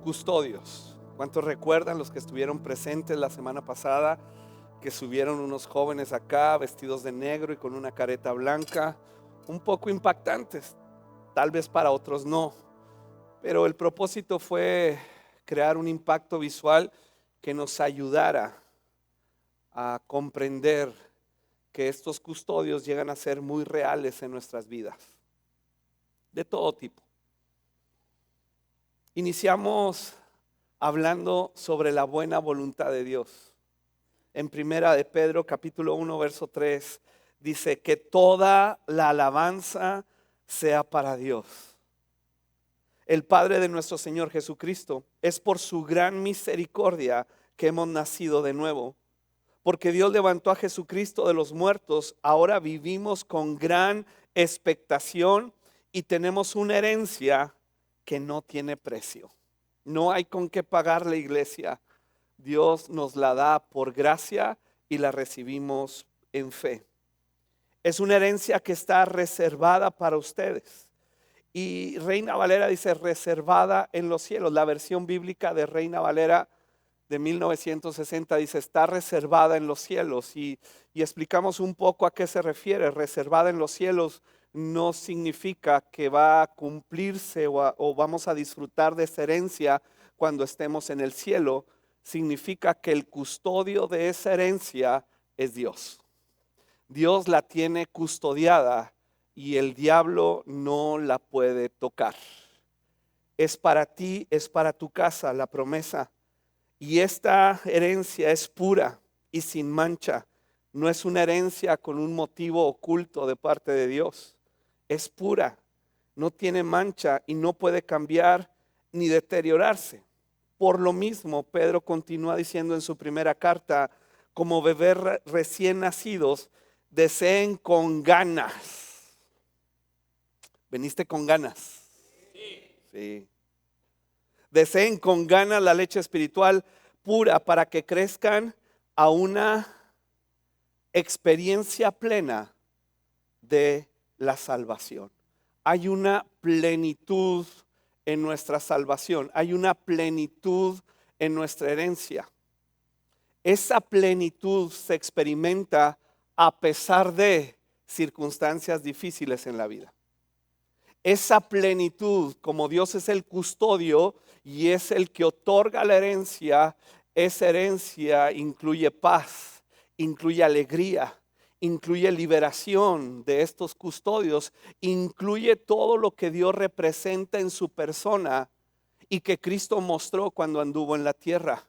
custodios. ¿Cuántos recuerdan los que estuvieron presentes la semana pasada? Que subieron unos jóvenes acá vestidos de negro y con una careta blanca, un poco impactantes, tal vez para otros no, pero el propósito fue crear un impacto visual que nos ayudara a comprender que estos custodios llegan a ser muy reales en nuestras vidas, de todo tipo. Iniciamos hablando sobre la buena voluntad de Dios. En Primera de Pedro capítulo 1 verso 3 dice que toda la alabanza sea para Dios, el Padre de nuestro Señor Jesucristo. Es por su gran misericordia que hemos nacido de nuevo. Porque Dios levantó a Jesucristo de los muertos, ahora vivimos con gran expectación y tenemos una herencia que no tiene precio. No hay con qué pagar la iglesia. Dios nos la da por gracia y la recibimos en fe. Es una herencia que está reservada para ustedes. Y Reina Valera dice reservada en los cielos. La versión bíblica de Reina Valera de 1960 dice está reservada en los cielos. Y explicamos un poco a qué se refiere. Reservada en los cielos no significa que va a cumplirse o vamos a disfrutar de esa herencia cuando estemos en el cielo. Significa que el custodio de esa herencia es Dios. Dios la tiene custodiada y el diablo no la puede tocar. Es para ti, es para tu casa la promesa. Y esta herencia es pura y sin mancha. No es una herencia con un motivo oculto de parte de Dios. Es pura, no tiene mancha y no puede cambiar ni deteriorarse. Por lo mismo, Pedro continúa diciendo en su primera carta, como bebés recién nacidos, deseen con ganas. ¿Veniste con ganas? Sí. Deseen con ganas la leche espiritual pura para que crezcan a una experiencia plena de la salvación. Hay una plenitud en nuestra salvación, hay una plenitud en nuestra herencia. Esa plenitud se experimenta a pesar de circunstancias difíciles en la vida. Esa plenitud, como Dios es el custodio y es el que otorga la herencia, esa herencia incluye paz, incluye alegría, incluye liberación de estos custodios, incluye todo lo que Dios representa en su persona y que Cristo mostró cuando anduvo en la tierra.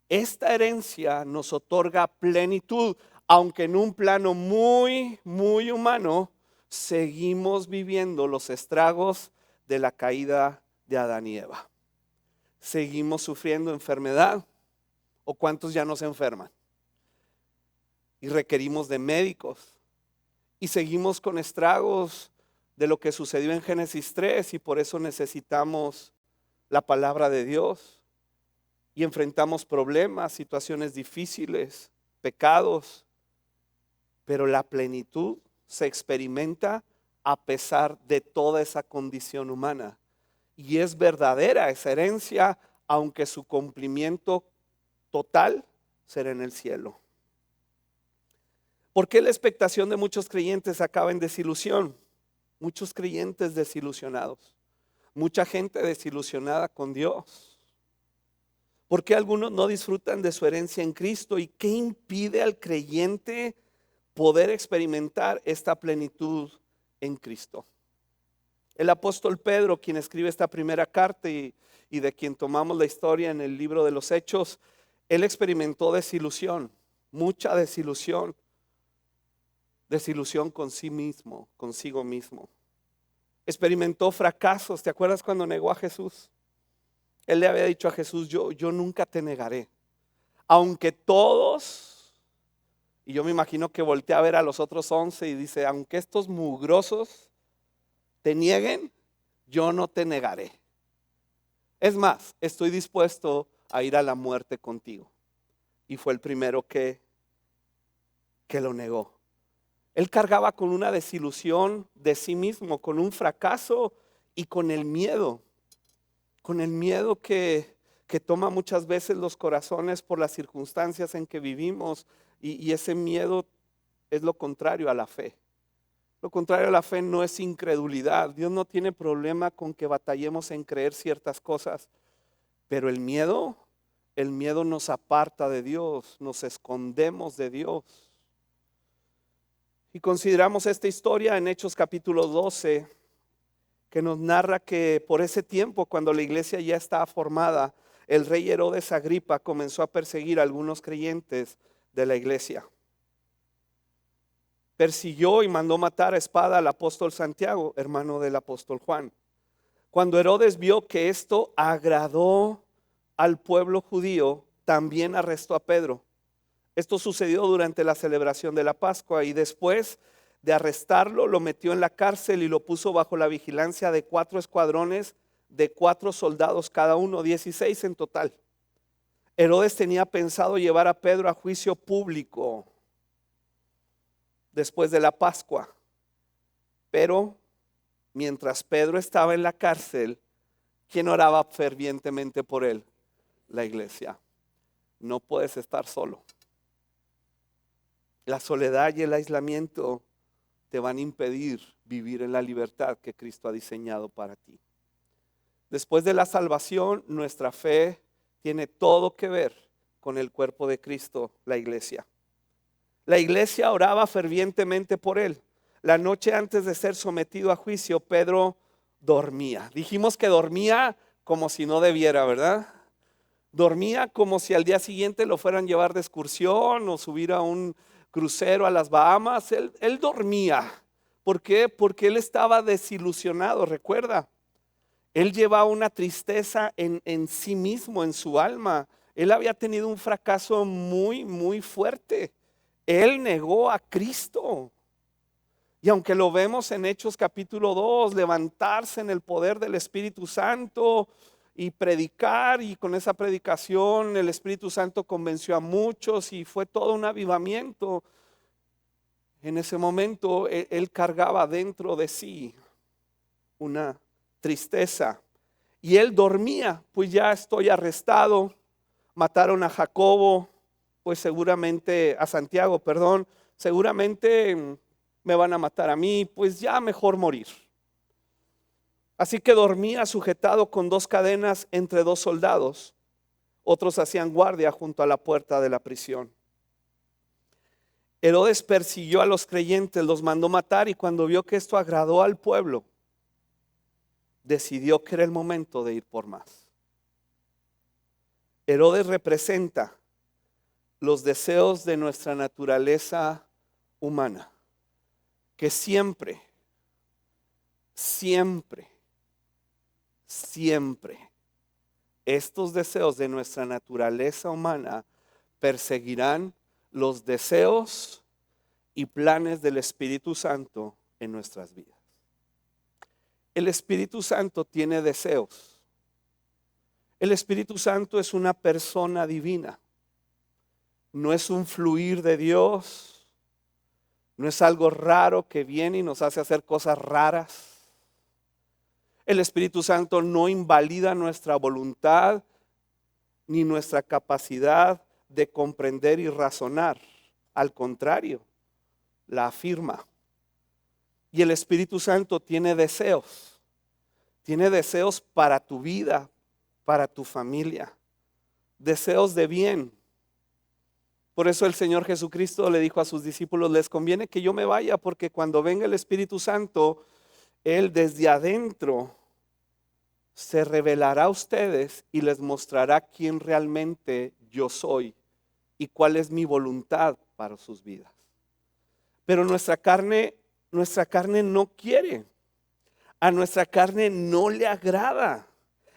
Esta herencia nos otorga plenitud, aunque en un plano muy, muy humano, seguimos viviendo los estragos de la caída de Adán y Eva. Seguimos sufriendo enfermedad, o cuántos ya nos enferman y requerimos de médicos, y seguimos con estragos de lo que sucedió en Génesis 3 y por eso necesitamos la palabra de Dios. Y enfrentamos problemas, situaciones difíciles, pecados, pero la plenitud se experimenta a pesar de toda esa condición humana. Y es verdadera esa herencia, aunque su cumplimiento total será en el cielo. ¿Por qué la expectación de muchos creyentes acaba en desilusión? Muchos creyentes desilusionados, mucha gente desilusionada con Dios. ¿Por qué algunos no disfrutan de su herencia en Cristo? ¿Y qué impide al creyente poder experimentar esta plenitud en Cristo? El apóstol Pedro, quien escribe esta primera carta y de quien tomamos la historia en el libro de los Hechos, él experimentó desilusión, mucha desilusión con sí mismo, consigo mismo. Experimentó fracasos. ¿Te acuerdas cuando negó a Jesús? Él le había dicho a Jesús, yo nunca te negaré. Aunque todos, y yo me imagino que voltea a ver a los otros 11 y dice, aunque estos mugrosos te nieguen, yo no te negaré. Es más, estoy dispuesto a ir a la muerte contigo. Y fue el primero que lo negó. Él cargaba con una desilusión de sí mismo, con un fracaso y con el miedo. con el miedo que toma muchas veces los corazones por las circunstancias en que vivimos, y ese miedo es lo contrario a la fe. Lo contrario a la fe no es incredulidad. Dios no tiene problema con que batallemos en creer ciertas cosas, pero el miedo nos aparta de Dios, nos escondemos de Dios. Y consideramos esta historia en Hechos capítulo 12, que nos narra que por ese tiempo, cuando la iglesia ya estaba formada, el rey Herodes Agripa comenzó a perseguir a algunos creyentes de la iglesia. Persiguió y mandó matar a espada al apóstol Santiago, hermano del apóstol Juan. Cuando Herodes vio que esto agradó al pueblo judío, también arrestó a Pedro. Esto sucedió durante la celebración de la Pascua, y después de arrestarlo, lo metió en la cárcel y lo puso bajo la vigilancia de 4 escuadrones de 4 soldados cada uno, 16 en total. Herodes tenía pensado llevar a Pedro a juicio público después de la Pascua, pero mientras Pedro estaba en la cárcel, ¿quién oraba fervientemente por él? La iglesia. No puedes estar solo. La soledad y el aislamiento te van a impedir vivir en la libertad que Cristo ha diseñado para ti. Después de la salvación, nuestra fe tiene todo que ver con el cuerpo de Cristo, la iglesia. La iglesia oraba fervientemente por él. La noche antes de ser sometido a juicio, Pedro dormía. Dijimos que dormía como si no debiera, ¿verdad? Dormía como si al día siguiente lo fueran a llevar de excursión o subir a un crucero a las Bahamas. Él dormía. ¿Por qué? Porque él estaba desilusionado, recuerda. Él llevaba una tristeza en sí mismo, en su alma. Él había tenido un fracaso muy, muy fuerte. Él negó a Cristo. Y aunque lo vemos en Hechos capítulo 2, levantarse en el poder del Espíritu Santo y predicar, y con esa predicación el Espíritu Santo convenció a muchos y fue todo un avivamiento. En ese momento él cargaba dentro de sí una tristeza y él dormía. Pues ya estoy arrestado, mataron a Jacobo, pues seguramente a Santiago, perdón, seguramente me van a matar a mí, pues ya mejor morir. Así que dormía sujetado con 2 cadenas entre 2 soldados. Otros hacían guardia junto a la puerta de la prisión. Herodes persiguió a los creyentes, los mandó matar, y cuando vio que esto agradó al pueblo, decidió que era el momento de ir por más. Herodes representa los deseos de nuestra naturaleza humana, que siempre estos deseos de nuestra naturaleza humana perseguirán los deseos y planes del Espíritu Santo en nuestras vidas. El Espíritu Santo tiene deseos. El Espíritu Santo es una persona divina. No es un fluir de Dios. No es algo raro que viene y nos hace hacer cosas raras. El Espíritu Santo no invalida nuestra voluntad ni nuestra capacidad de comprender y razonar. Al contrario, la afirma. Y el Espíritu Santo tiene deseos. Tiene deseos para tu vida, para tu familia. Deseos de bien. Por eso el Señor Jesucristo le dijo a sus discípulos: les conviene que yo me vaya, porque cuando venga el Espíritu Santo, Él desde adentro se revelará a ustedes y les mostrará quién realmente yo soy y cuál es mi voluntad para sus vidas. Pero nuestra carne no quiere. A nuestra carne no le agrada.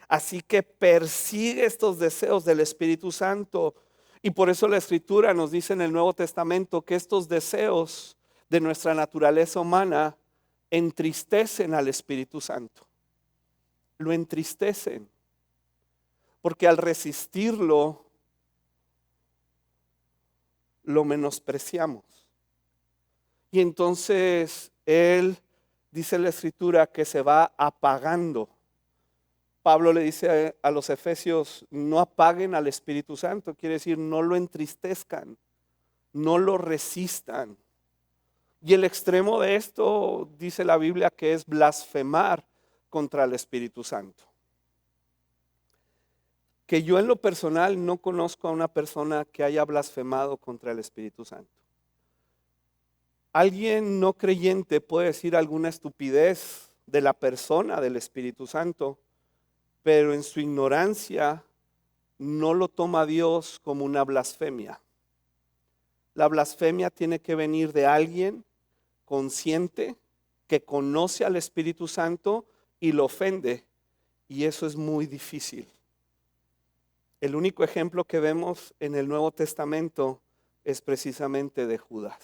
Así que persigue estos deseos del Espíritu Santo. Y por eso la Escritura nos dice en el Nuevo Testamento que estos deseos de nuestra naturaleza humana entristecen al Espíritu Santo. Lo entristecen. Porque al resistirlo, lo menospreciamos. Y entonces Él, dice la Escritura, que se va apagando Pablo le dice a los efesios, no apaguen al Espíritu Santo, quiere decir no lo entristezcan, no lo resistan. Y el extremo de esto dice la Biblia que es blasfemar contra el Espíritu Santo. Que yo en lo personal no conozco a una persona que haya blasfemado contra el Espíritu Santo. Alguien no creyente puede decir alguna estupidez de la persona del Espíritu Santo, pero en su ignorancia no lo toma Dios como una blasfemia. La blasfemia tiene que venir de alguien consciente que conoce al Espíritu Santo y lo ofende, y eso es muy difícil. El único ejemplo que vemos en el Nuevo Testamento es precisamente de Judas,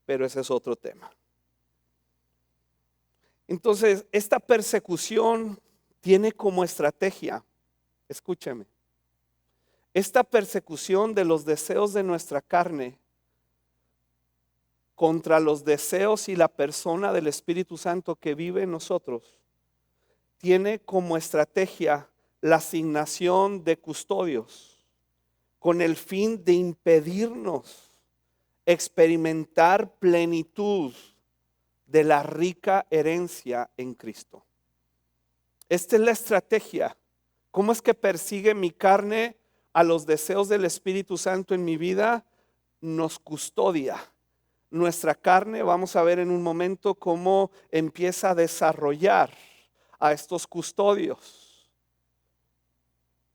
pero ese es otro tema. Entonces, esta persecución tiene como estrategia, escúcheme, esta persecución de los deseos de nuestra carne contra los deseos y la persona del Espíritu Santo que vive en nosotros, tiene como estrategia la asignación de custodios con el fin de impedirnos experimentar plenitud de la rica herencia en Cristo. Esta es la estrategia. ¿Cómo es que persigue mi carne a los deseos del Espíritu Santo en mi vida? Nos custodia. Nuestra carne, vamos a ver en un momento cómo empieza a desarrollar a estos custodios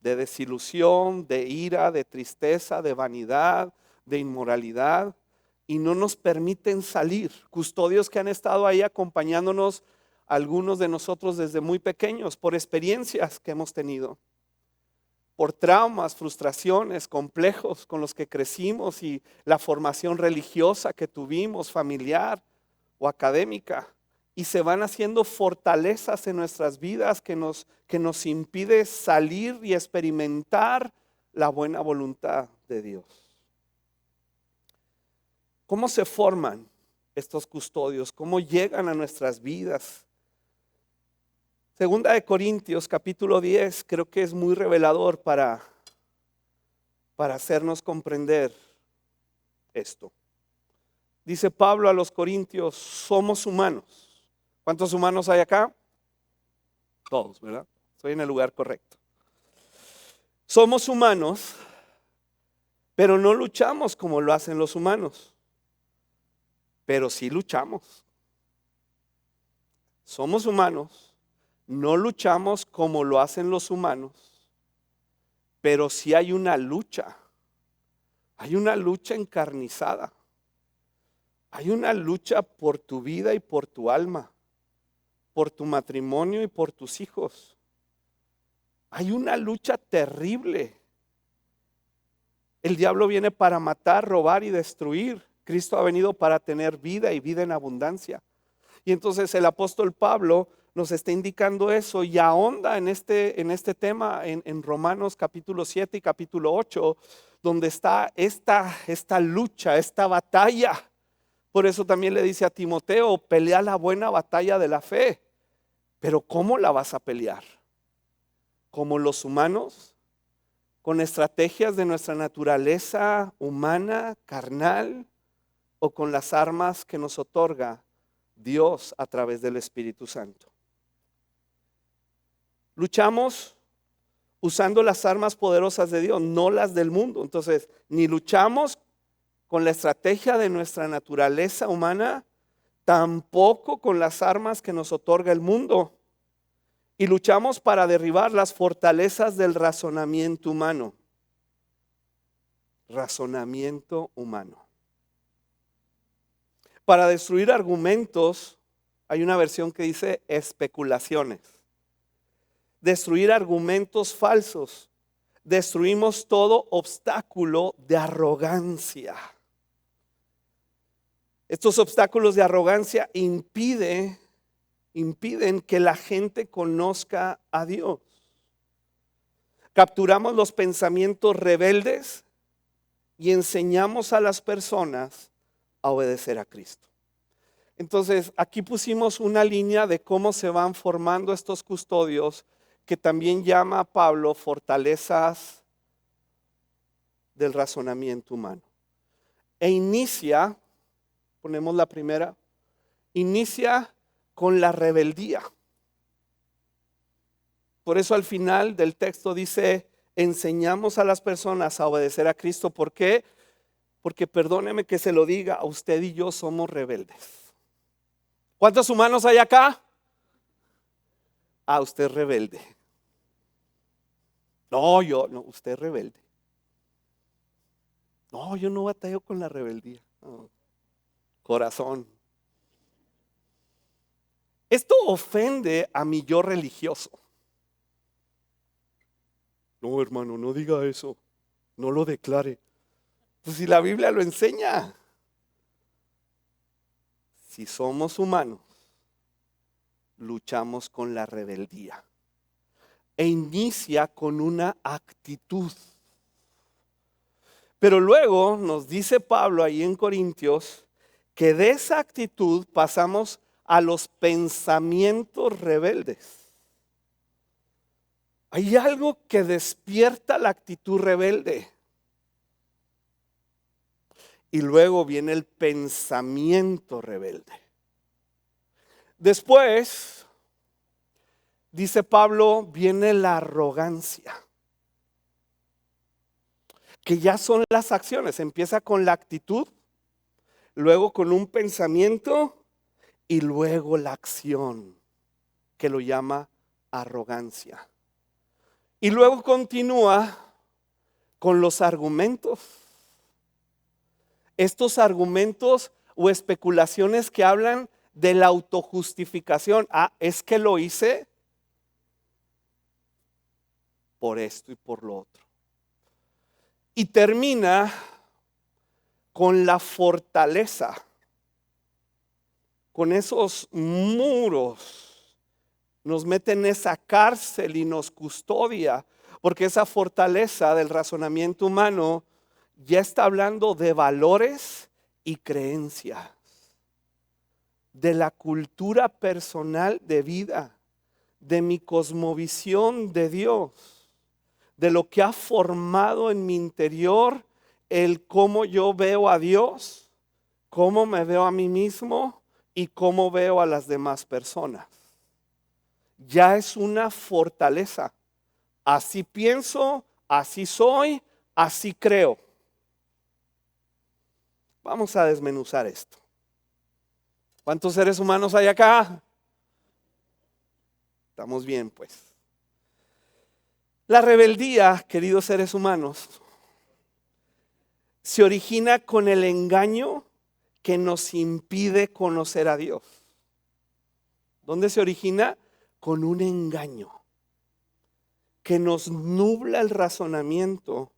de desilusión, de ira, de tristeza, de vanidad, de inmoralidad, y no nos permiten salir. Custodios que han estado ahí acompañándonos, algunos de nosotros desde muy pequeños, por experiencias que hemos tenido, por traumas, frustraciones, complejos con los que crecimos y la formación religiosa que tuvimos, familiar o académica. Y se van haciendo fortalezas en nuestras vidas que nos impide salir y experimentar la buena voluntad de Dios. ¿Cómo se forman estos custodios? ¿Cómo llegan a nuestras vidas? Segunda de Corintios capítulo 10 creo que es muy revelador para hacernos comprender esto. Dice Pablo a los corintios, somos humanos. ¿Cuántos humanos hay acá? Todos, ¿verdad? Estoy en el lugar correcto. Somos humanos, pero no luchamos como lo hacen los humanos. Pero sí luchamos. Somos humanos, no luchamos como lo hacen los humanos, pero sí hay una lucha. Hay una lucha encarnizada. Hay una lucha por tu vida y por tu alma, por tu matrimonio y por tus hijos. Hay una lucha terrible. El diablo viene para matar, robar y destruir. Cristo ha venido para tener vida y vida en abundancia. Y entonces el apóstol Pablo nos está indicando eso y ahonda en este tema en Romanos capítulo 7 y capítulo 8, donde está esta lucha, esta batalla. Por eso también le dice a Timoteo, pelea la buena batalla de la fe. Pero ¿cómo la vas a pelear? ¿Como los humanos? ¿Con estrategias de nuestra naturaleza humana, carnal? ¿O con las armas que nos otorga Dios a través del Espíritu Santo? Luchamos usando las armas poderosas de Dios, no las del mundo. Entonces, ni luchamos con la estrategia de nuestra naturaleza humana, tampoco con las armas que nos otorga el mundo. Y luchamos para derribar las fortalezas del razonamiento humano. Razonamiento humano. Para destruir argumentos, hay una versión que dice especulaciones. Destruir argumentos falsos. Destruimos todo obstáculo de arrogancia. Estos obstáculos de arrogancia impiden que la gente conozca a Dios. Capturamos los pensamientos rebeldes y enseñamos a las personas a obedecer a Cristo. Entonces, aquí pusimos una línea de cómo se van formando estos custodios, que también llama a Pablo fortalezas del razonamiento humano. E inicia, ponemos la primera, inicia con la rebeldía. Por eso al final del texto dice, enseñamos a las personas a obedecer a Cristo. ¿Por qué? Porque perdóneme que se lo diga, a usted y yo somos rebeldes. ¿Cuántos humanos hay acá? Usted es rebelde. No, usted es rebelde. No, yo no batallo con la rebeldía. No. Corazón. Esto ofende a mi yo religioso. No, hermano, no diga eso. No lo declare. Pues si la Biblia lo enseña. Si somos humanos, luchamos con la rebeldía. E inicia con una actitud. Pero luego nos dice Pablo ahí en Corintios que de esa actitud pasamos a los pensamientos rebeldes. Hay algo que despierta la actitud rebelde. Y luego viene el pensamiento rebelde. Después, dice Pablo, viene la arrogancia. Que ya son las acciones. Empieza con la actitud, luego con un pensamiento y luego la acción, que lo llama arrogancia. Y luego continúa con los argumentos. Estos argumentos o especulaciones que hablan de la autojustificación. Es que lo hice por esto y por lo otro. Y termina con la fortaleza, con esos muros. Nos mete en esa cárcel y nos custodia, porque esa fortaleza del razonamiento humano ya está hablando de valores y creencias, de la cultura personal de vida, de mi cosmovisión de Dios, de lo que ha formado en mi interior el cómo yo veo a Dios, cómo me veo a mí mismo y cómo veo a las demás personas. Ya es una fortaleza. Así pienso, así soy, así creo. Vamos a desmenuzar esto. ¿Cuántos seres humanos hay acá? Estamos bien, pues. La rebeldía, queridos seres humanos, se origina con el engaño que nos impide conocer a Dios. ¿Dónde se origina? Con un engaño que nos nubla el razonamiento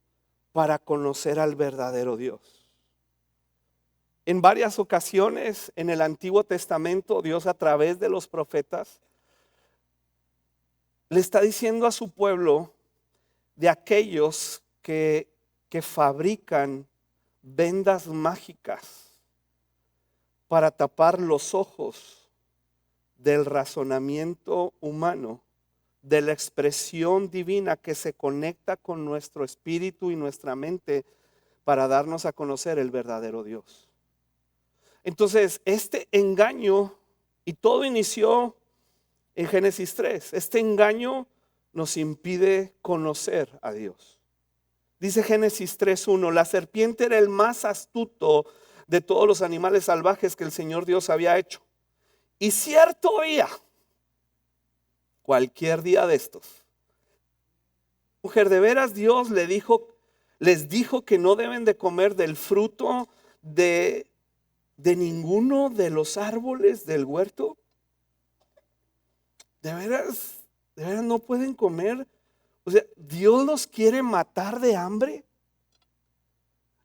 para conocer al verdadero Dios. En varias ocasiones en el Antiguo Testamento, Dios a través de los profetas le está diciendo a su pueblo de aquellos que fabrican vendas mágicas para tapar los ojos del razonamiento humano, de la expresión divina que se conecta con nuestro espíritu y nuestra mente para darnos a conocer el verdadero Dios. Entonces, este engaño, y todo inició en Génesis 3, este engaño nos impide conocer a Dios. Dice Génesis 3:1, la serpiente era el más astuto de todos los animales salvajes que el Señor Dios había hecho. Y cierto día, cualquier día de estos, mujer, de veras Dios les dijo que no deben de comer del fruto de ninguno de los árboles del huerto. De veras no pueden comer. O sea, Dios los quiere matar de hambre.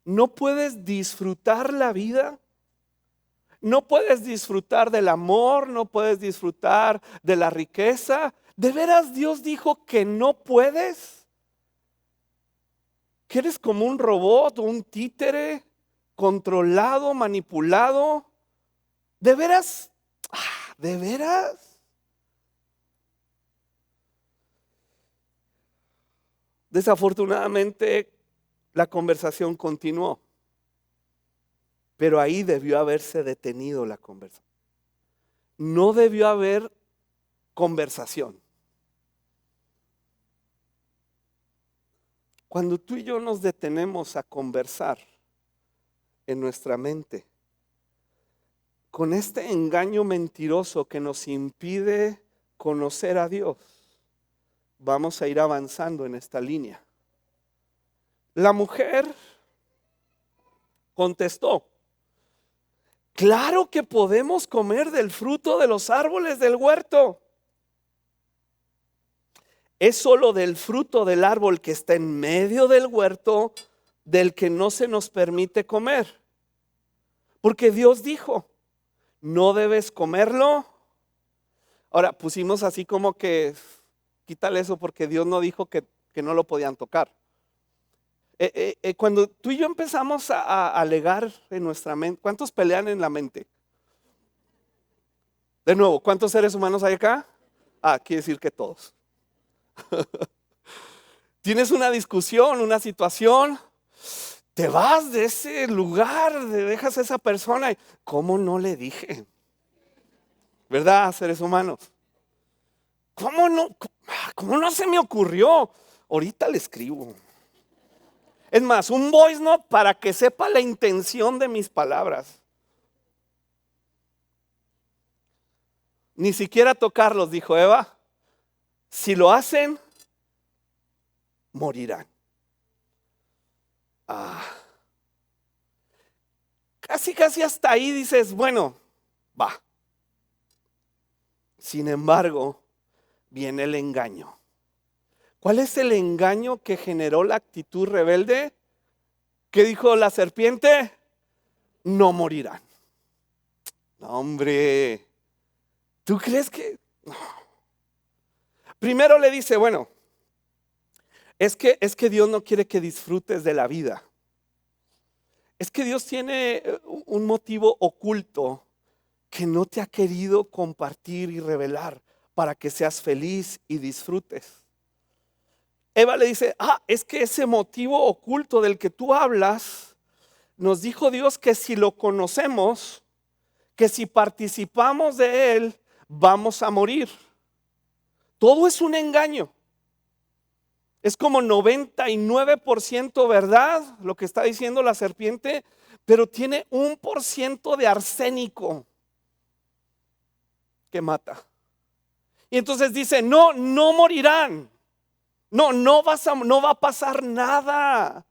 No puedes disfrutar la vida. No puedes disfrutar del amor, no puedes disfrutar de la riqueza. ¿De veras Dios dijo que no puedes? ¿Que eres como un robot o un títere controlado, manipulado? ¿De veras? ¿De veras? Desafortunadamente, la conversación continuó. Pero ahí debió haberse detenido la conversación. No debió haber conversación. Cuando tú y yo nos detenemos a conversar en nuestra mente, con este engaño mentiroso que nos impide conocer a Dios, vamos a ir avanzando en esta línea. La mujer contestó: claro que podemos comer del fruto de los árboles del huerto. Es solo del fruto del árbol que está en medio del huerto del que no se nos permite comer. Porque Dios dijo, no debes comerlo. Ahora pusimos así como que, quítale eso porque Dios no dijo que no lo podían tocar. Cuando tú y yo empezamos a alegar en nuestra mente, ¿cuántos pelean en la mente? De nuevo, ¿cuántos seres humanos hay acá? Quiere decir que todos. Tienes una discusión, una situación, te vas de ese lugar, dejas a esa persona. ¿Cómo no le dije? ¿Verdad, seres humanos? ¿Cómo no se me ocurrió? Ahorita le escribo. Es más, un voice note para que sepa la intención de mis palabras. Ni siquiera tocarlos, dijo Eva. Si lo hacen, morirán. Casi hasta ahí dices, bueno, va. Sin embargo, viene el engaño. ¿Cuál es el engaño que generó la actitud rebelde? ¿Qué dijo la serpiente? No morirán. No, hombre, ¿tú crees que? No. Primero le dice, bueno, es que Dios no quiere que disfrutes de la vida. Es que Dios tiene un motivo oculto que no te ha querido compartir y revelar para que seas feliz y disfrutes. Eva le dice, es que ese motivo oculto del que tú hablas, nos dijo Dios que si lo conocemos, que si participamos de él, vamos a morir. Todo es un engaño. Es como 99% verdad lo que está diciendo la serpiente, pero tiene 1% de arsénico que mata. Y entonces dice, no morirán. No va a pasar nada.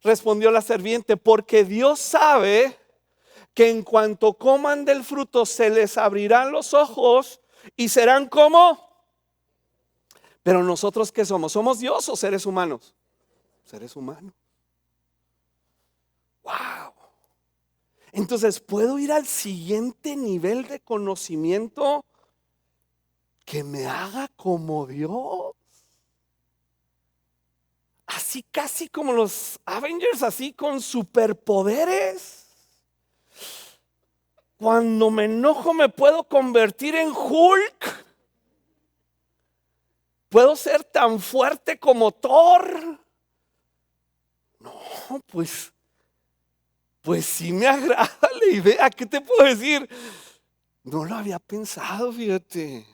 Respondió la serpiente, porque Dios sabe que en cuanto coman del fruto se les abrirán los ojos y serán como. Pero nosotros ¿qué somos? ¿Somos Dios o seres humanos? Seres humanos. Wow. Entonces puedo ir al siguiente nivel de conocimiento que me haga como Dios. Así casi como los Avengers, así con superpoderes. Cuando me enojo me puedo convertir en Hulk. ¿Puedo ser tan fuerte como Thor? No, pues sí me agrada la idea. ¿Qué te puedo decir? No lo había pensado, fíjate.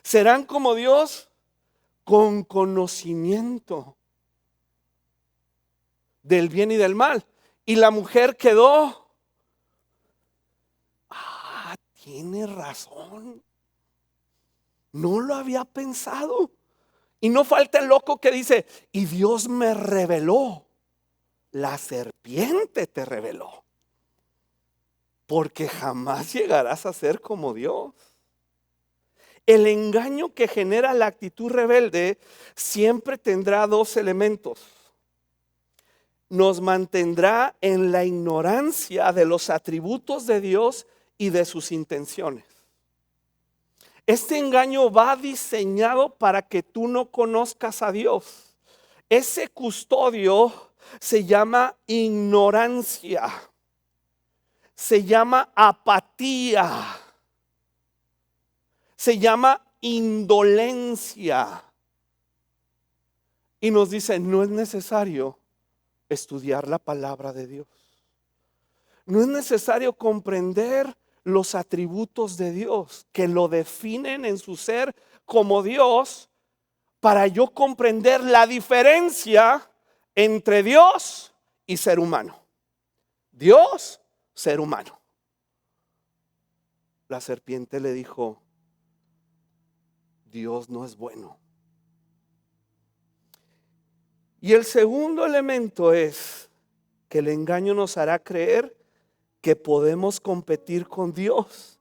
Serán como Dios con conocimiento del bien y del mal. Y la mujer quedó. Tiene razón. No lo había pensado. Y no falta el loco que dice, y Dios me reveló. La serpiente te reveló. Porque jamás llegarás a ser como Dios. El engaño que genera la actitud rebelde siempre tendrá dos elementos. Nos mantendrá en la ignorancia de los atributos de Dios y de sus intenciones. Este engaño va diseñado para que tú no conozcas a Dios. Ese custodio se llama ignorancia. se llama apatía, se llama indolencia. Y nos dice, no es necesario estudiar la palabra de Dios. No es necesario comprender los atributos de Dios que lo definen en su ser como Dios para yo comprender la diferencia entre Dios y ser humano. Dios, ser humano. La serpiente le dijo, Dios no es bueno. Y el segundo elemento es que el engaño nos hará creer que podemos competir con Dios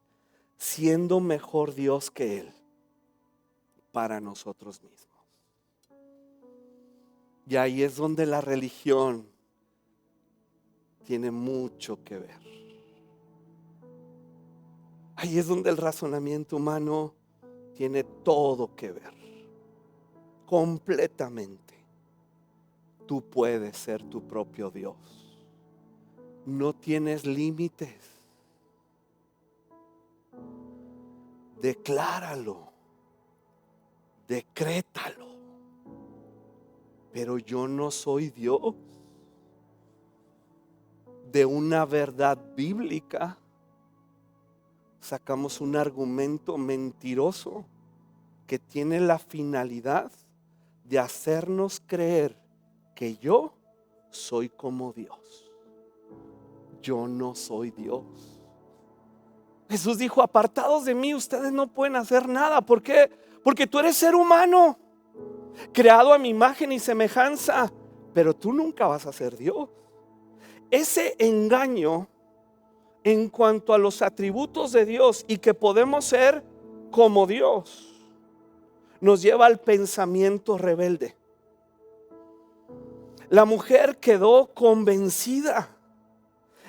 siendo mejor Dios que Él para nosotros mismos. Y ahí es donde la religión tiene mucho que ver. Ahí es donde el razonamiento humano tiene todo que ver. Completamente. Tú puedes ser tu propio Dios. No tienes límites. Decláralo. Decrétalo. Pero yo no soy Dios. De una verdad bíblica sacamos un argumento mentiroso que tiene la finalidad de hacernos creer que yo soy como Dios. Yo no soy Dios. Jesús dijo, apartados de mí, ustedes no pueden hacer nada. ¿Por qué? Porque tú eres ser humano, creado a mi imagen y semejanza, pero tú nunca vas a ser Dios. Ese engaño en cuanto a los atributos de Dios y que podemos ser como Dios, nos lleva al pensamiento rebelde. La mujer quedó convencida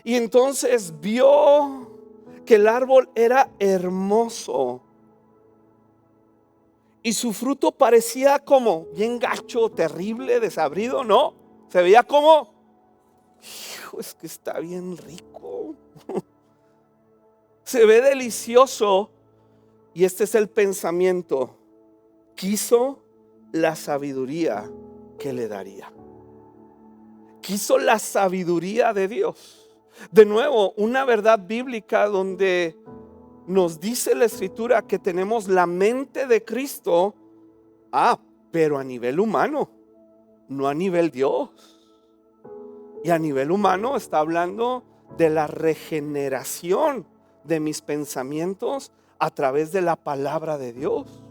y entonces vio que el árbol era hermoso y su fruto parecía como bien gacho, terrible, desabrido, ¿no? Se veía como, hijo, es que está bien rico. Se ve delicioso. Y este es el pensamiento. Quiso la sabiduría que le daría. Quiso la sabiduría de Dios. De nuevo, una verdad bíblica donde nos dice la escritura que tenemos la mente de Cristo, pero a nivel humano, no a nivel Dios. Y a nivel humano está hablando de la regeneración de mis pensamientos a través de la palabra de Dios.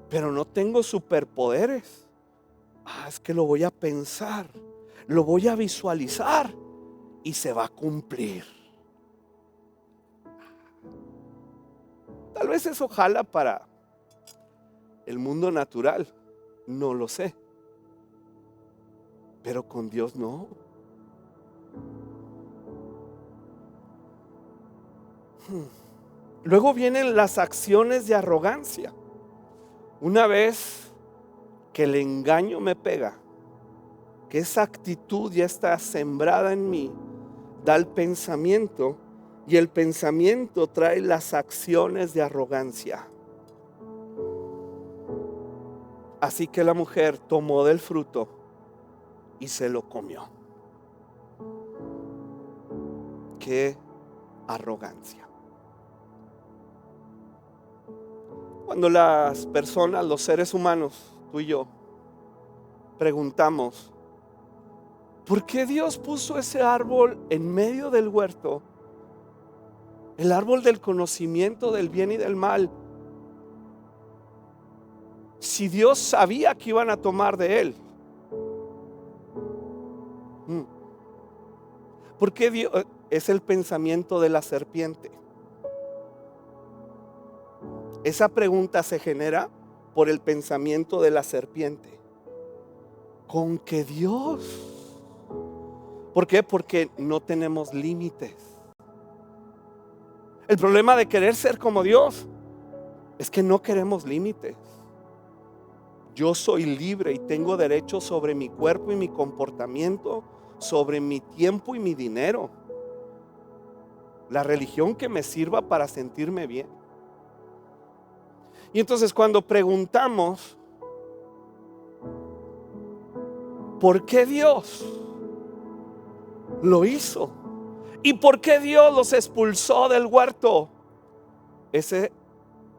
Pero no tengo superpoderes. Es que lo voy a pensar, lo voy a visualizar y se va a cumplir. Tal vez eso jala para el mundo natural, no lo sé. Pero con Dios no. Luego vienen las acciones de arrogancia. Una vez que el engaño me pega, que esa actitud ya está sembrada en mí, da el pensamiento, y el pensamiento trae las acciones de arrogancia. Así que la mujer tomó del fruto y se lo comió. ¡Qué arrogancia! Cuando las personas, los seres humanos, tú y yo, preguntamos, ¿por qué Dios puso ese árbol en medio del huerto? El árbol del conocimiento del bien y del mal. Si Dios sabía que iban a tomar de él. ¿Por qué Dios? Es el pensamiento de la serpiente. Esa pregunta se genera por el pensamiento de la serpiente. ¿Con qué Dios? ¿Por qué? Porque no tenemos límites. El problema de querer ser como Dios es que no queremos límites. Yo soy libre y tengo derecho sobre mi cuerpo y mi comportamiento, sobre mi tiempo y mi dinero. la religión que me sirva para sentirme bien. Y entonces cuando preguntamos, ¿por qué Dios lo hizo? ¿Y por qué Dios los expulsó del huerto? Ese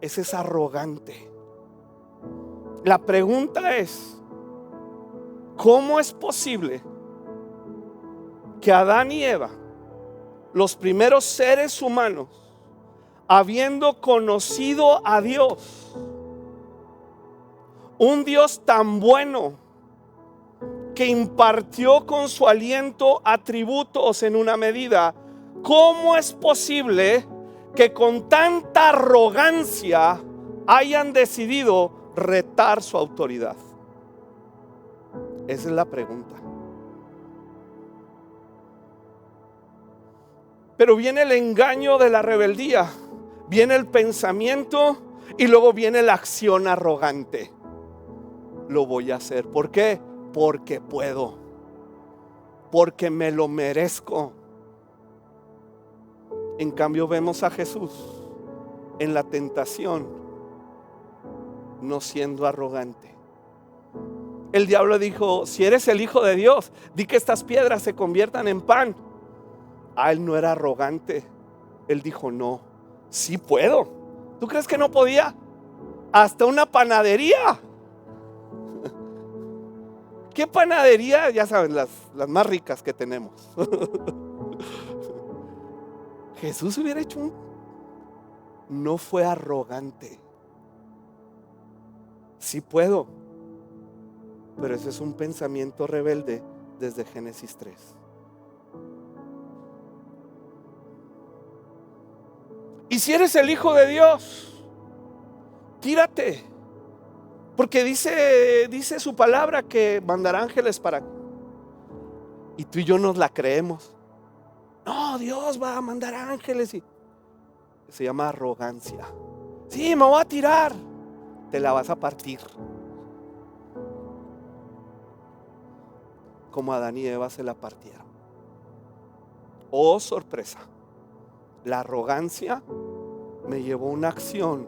es arrogante. La pregunta es, ¿cómo es posible que Adán y Eva, los primeros seres humanos, habiendo conocido a Dios, un Dios tan bueno que impartió con su aliento atributos en una medida, cómo es posible que con tanta arrogancia hayan decidido retar su autoridad? Esa es la pregunta. Pero viene el engaño de la rebeldía, viene el pensamiento y luego viene la acción arrogante. Lo voy a hacer. ¿Por qué? Porque puedo, porque me lo merezco. En cambio vemos a Jesús en la tentación no siendo arrogante. El diablo dijo, si eres el Hijo de Dios, di que estas piedras se conviertan en pan. Él no era arrogante. Él dijo, no, sí puedo. ¿Tú crees que no podía? Hasta una panadería. ¿Qué panadería? Ya saben, las más ricas que tenemos. Jesús hubiera hecho no fue arrogante. Sí puedo. Pero ese es un pensamiento rebelde desde Génesis 3. Y si eres el Hijo de Dios, tírate. Porque dice su palabra que mandará ángeles para... Y tú y yo nos la creemos. No, Dios va a mandar ángeles. Y se llama arrogancia. Sí, me voy a tirar. Te la vas a partir. Como Adán y Eva se la partieron. Oh, sorpresa. La arrogancia me llevó a una acción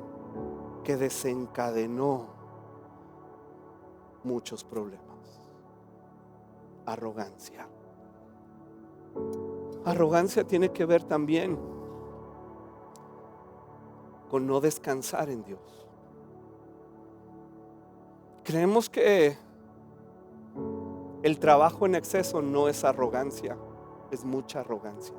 que desencadenó muchos problemas. Arrogancia. Arrogancia tiene que ver también con no descansar en Dios. Creemos que el trabajo en exceso no es arrogancia, es mucha arrogancia.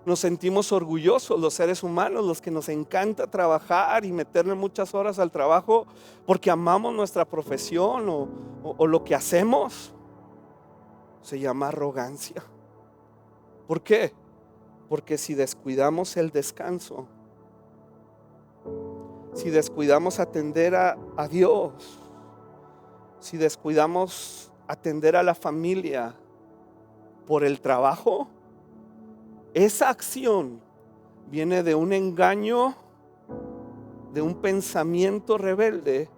Nos sentimos orgullosos los seres humanos, los que nos encanta trabajar y meterle muchas horas al trabajo porque amamos nuestra profesión o lo que hacemos. Se llama arrogancia. ¿Por qué? Porque si descuidamos el descanso, si descuidamos atender a Dios, si descuidamos atender a la familia por el trabajo, esa acción viene de un engaño, de un pensamiento rebelde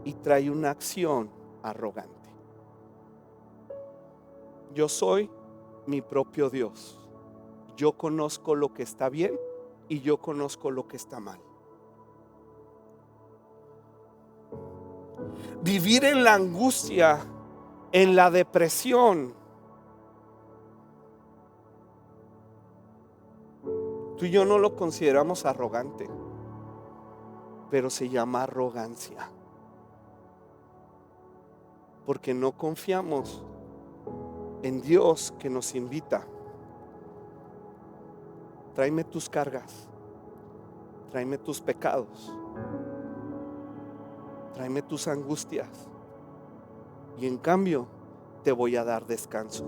y trae una acción arrogante. Yo soy mi propio Dios. Yo conozco lo que está bien y yo conozco lo que está mal. Vivir en la angustia, en la depresión. Tú y yo no lo consideramos arrogante, pero se llama arrogancia. Porque no confiamos en Dios que nos invita. Tráeme tus cargas, tráeme tus pecados, tráeme tus angustias y en cambio te voy a dar descanso.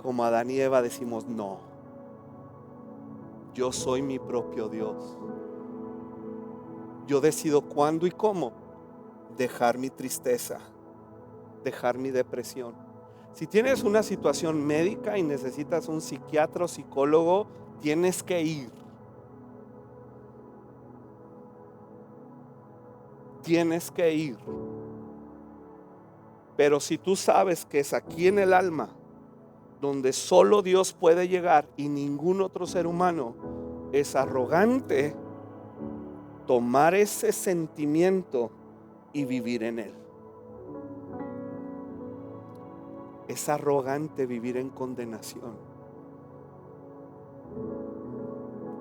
Como Adán y Eva decimos no, yo soy mi propio Dios. Yo decido cuándo y cómo dejar mi tristeza, dejar mi depresión. Si tienes una situación médica y necesitas un psiquiatra o psicólogo, tienes que ir. Tienes que ir. Pero si tú sabes que es aquí en el alma donde solo Dios puede llegar y ningún otro ser humano, es arrogante tomar ese sentimiento y vivir en él. Es arrogante vivir en condenación,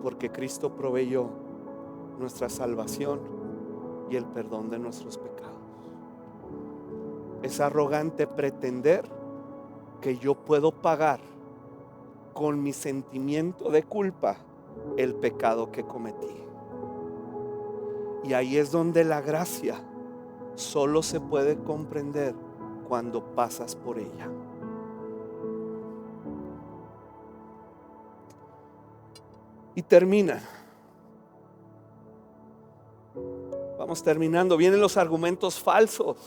porque Cristo proveyó nuestra salvación y el perdón de nuestros pecados. Es arrogante pretender que yo puedo pagar con mi sentimiento de culpa el pecado que cometí. Y ahí es donde la gracia solo se puede comprender cuando pasas por ella. Y termina. Vamos terminando. Vienen los argumentos falsos,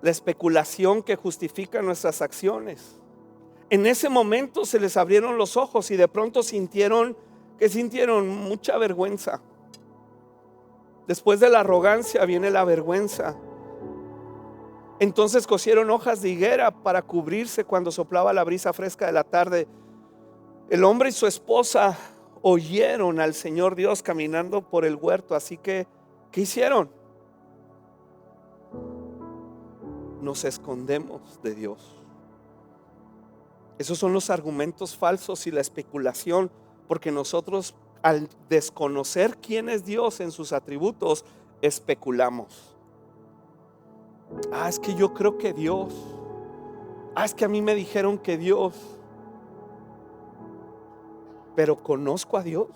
la especulación que justifica nuestras acciones. En ese momento se les abrieron los ojos y de pronto sintieron mucha vergüenza. Después de la arrogancia viene la vergüenza. Entonces cosieron hojas de higuera para cubrirse cuando soplaba la brisa fresca de la tarde. El hombre y su esposa oyeron al Señor Dios caminando por el huerto. Así que, ¿qué hicieron? Nos escondemos de Dios. Esos son los argumentos falsos y la especulación, porque nosotros, al desconocer quién es Dios en sus atributos, especulamos. Es que yo creo que Dios. Es que a mí me dijeron que Dios. Pero conozco a Dios.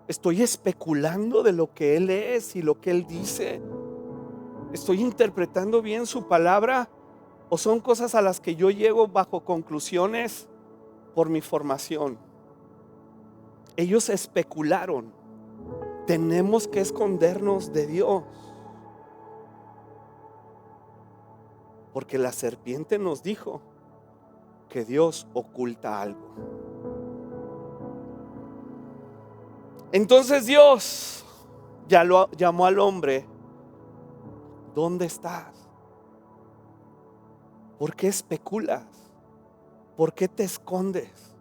Estoy especulando de lo que Él es y lo que Él dice. Estoy interpretando bien su palabra, o son cosas a las que yo llego bajo conclusiones por mi formación. Ellos especularon. Tenemos que escondernos de Dios, porque la serpiente nos dijo que Dios oculta algo. Entonces Dios ya lo llamó al hombre. ¿Dónde estás? ¿Por qué especulas? ¿Por qué te escondes?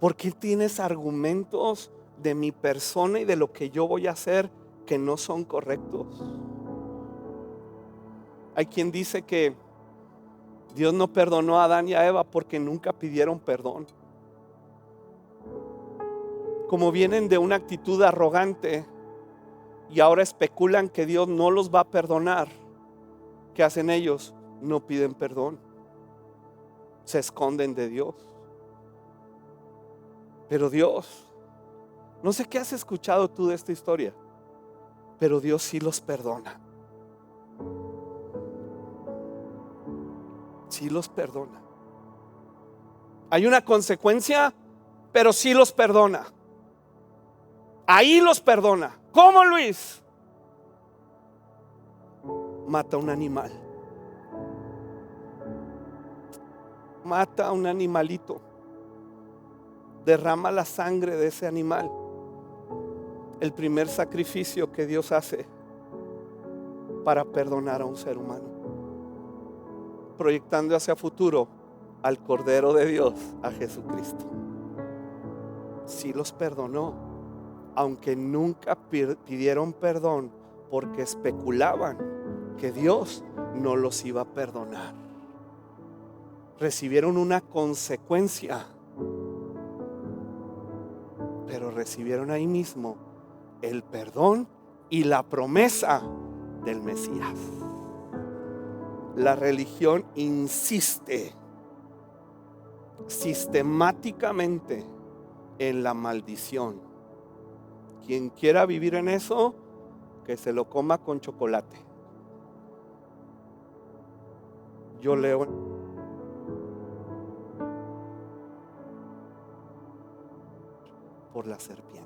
¿Por qué tienes argumentos de mi persona y de lo que yo voy a hacer que no son correctos? Hay quien dice que Dios no perdonó a Adán y a Eva porque nunca pidieron perdón. Como vienen de una actitud arrogante y ahora especulan que Dios no los va a perdonar, ¿qué hacen ellos? No piden perdón. Se esconden de Dios. Pero Dios, no sé qué has escuchado tú de esta historia, pero Dios sí los perdona. Sí los perdona. Hay una consecuencia, pero sí los perdona. Ahí los perdona. ¿Cómo, Luis? Mata un animal. Mata a un animalito. Derrama la sangre de ese animal. El primer sacrificio que Dios hace para perdonar a un ser humano, proyectando hacia futuro al Cordero de Dios, a Jesucristo. Sí los perdonó, aunque nunca pidieron perdón, porque especulaban que Dios no los iba a perdonar. Recibieron una consecuencia, pero recibieron ahí mismo el perdón y la promesa del Mesías. La religión insiste sistemáticamente en la maldición. Quien quiera vivir en eso, que se lo coma con chocolate. Yo leo por la serpiente.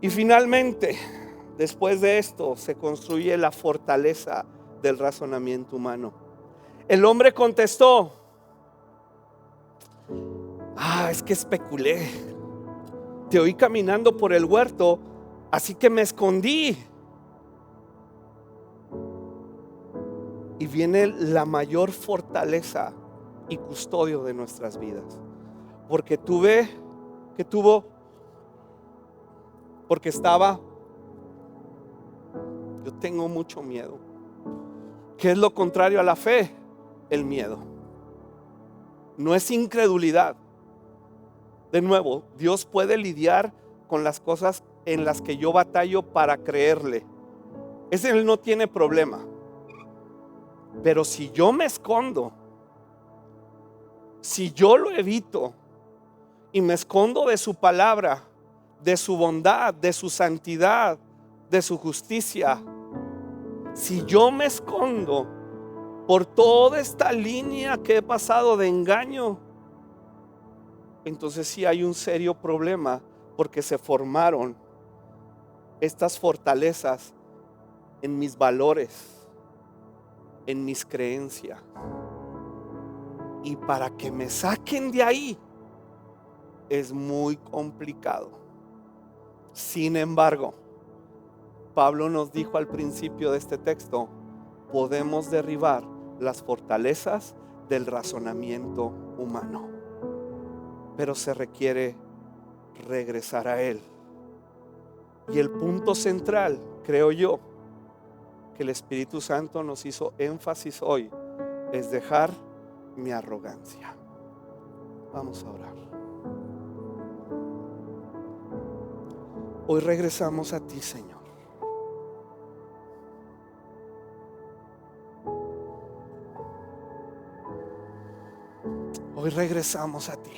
Y finalmente, después de esto, se construye la fortaleza del razonamiento humano. El hombre contestó: es que especulé. Te oí caminando por el huerto, así que me escondí. y viene la mayor fortaleza y custodio de nuestras vidas. Porque porque yo tengo mucho miedo. ¿Qué es lo contrario a la fe? El miedo. No es incredulidad. De nuevo, Dios puede lidiar con las cosas en las que yo batallo para creerle. Él no tiene problema. Pero si yo me escondo, si yo lo evito y me escondo de su palabra, de su bondad, de su santidad, de su justicia, si yo me escondo por toda esta línea que he pasado de engaño, entonces sí hay un serio problema, porque se formaron estas fortalezas en mis valores, en mis creencias. Y para que me saquen de ahí es muy complicado. Sin embargo, Pablo nos dijo al principio de este texto: podemos derribar las fortalezas del razonamiento humano, pero se requiere regresar a Él. Y el punto central, creo yo, que el Espíritu Santo nos hizo énfasis hoy, es dejar mi arrogancia. Vamos a orar. Hoy regresamos a ti, Señor. Hoy regresamos a ti.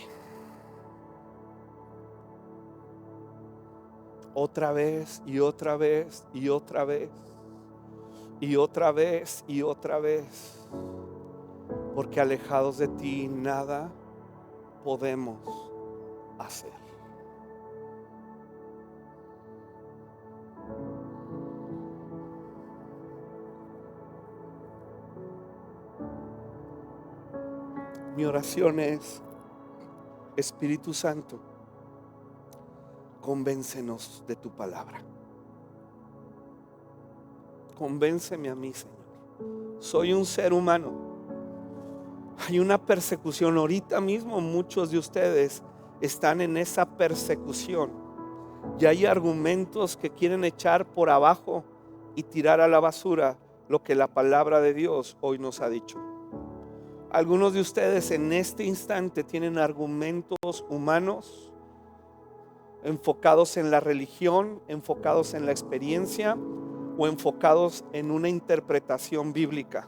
Otra vez y otra vez y otra vez y otra vez y otra vez. Porque alejados de ti nada podemos hacer. Mi oración es: Espíritu Santo, convéncenos de tu palabra. Convénceme a mí, Señor. Soy un ser humano. Hay una persecución. Ahorita mismo muchos de ustedes están en esa persecución. Y hay argumentos que quieren echar por abajo y tirar a la basura lo que la palabra de Dios hoy nos ha dicho. Algunos de ustedes en este instante tienen argumentos humanos, enfocados en la religión, enfocados en la experiencia o enfocados en una interpretación bíblica.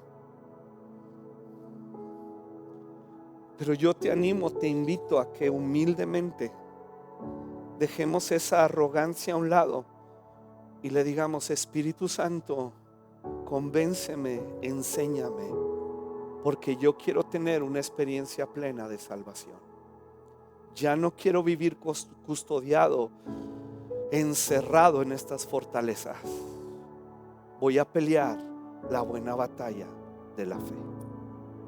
Pero yo te animo, te invito a que humildemente dejemos esa arrogancia a un lado y le digamos: Espíritu Santo, convénceme, enséñame, porque yo quiero tener una experiencia plena de salvación. Ya no quiero vivir custodiado, encerrado en estas fortalezas. Voy a pelear la buena batalla de la fe,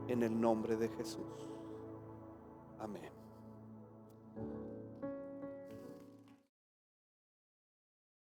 en el nombre de Jesús. Amén.